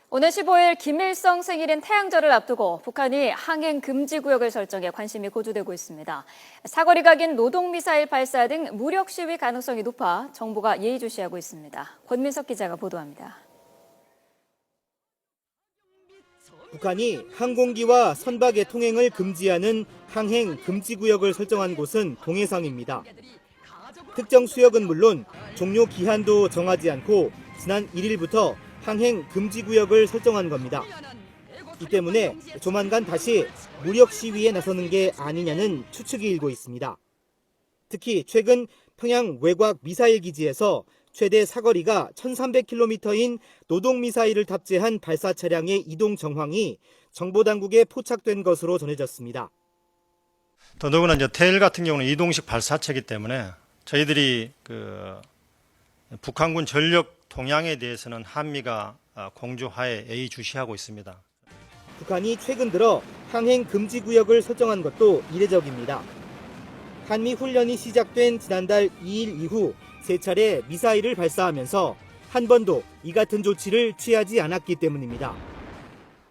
오늘 15일 김일성 생일인 태양절을 앞두고 북한이 항행 금지 구역을 설정해 관심이 고조되고 있습니다. 사거리 각인 노동미사일 발사 등 무력 시위 가능성이 높아 정부가 예의주시하고 있습니다. 권민석 기자가 보도합니다. 북한이 항공기와 선박의 통행을 금지하는 항행 금지 구역을 설정한 곳은 동해상입니다. 특정 수역은 물론 종료 기한도 정하지 않고 지난 1일부터 항행 금지 구역을 설정한 겁니다. 이 때문에 조만간 다시 무력 시위에 나서는 게 아니냐는 추측이 일고 있습니다. 특히 최근 평양 외곽 미사일 기지에서 최대 사거리가 1,300km인 노동미사일을 탑재한 발사 차량의 이동 정황이 정보당국에 포착된 것으로 전해졌습니다. 더더구나 이제 테일 같은 경우는 이동식 발사체이기 때문에 저희들이 북한군 전력 동향에 대해서는 한미가 공조하에 예의주시하고 있습니다. 북한이 최근 들어 항행 금지 구역을 설정한 것도 이례적입니다. 한미 훈련이 시작된 지난달 2일 이후 3차례 미사일을 발사하면서 한 번도 이 같은 조치를 취하지 않았기 때문입니다.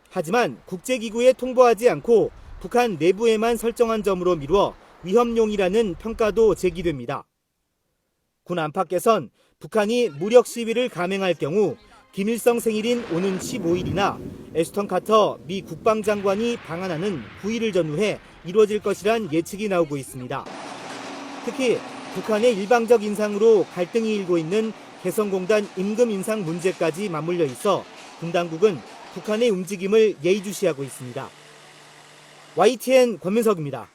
하지만 국제기구에 통보하지 않고 북한 내부에만 설정한 점으로 미루어 위험용이라는 평가도 제기됩니다. 군 안팎에선 북한이 무력 시위를 감행할 경우 김일성 생일인 오는 15일이나 애슈턴 카터 미 국방장관이 방한하는 9일을 전후해 이루어질 것이란 예측이 나오고 있습니다. 특히 북한의 일방적 인상으로 갈등이 일고 있는 개성공단 임금 인상 문제까지 맞물려 있어 군 당국은 북한의 움직임을 예의주시하고 있습니다. YTN 권민석입니다.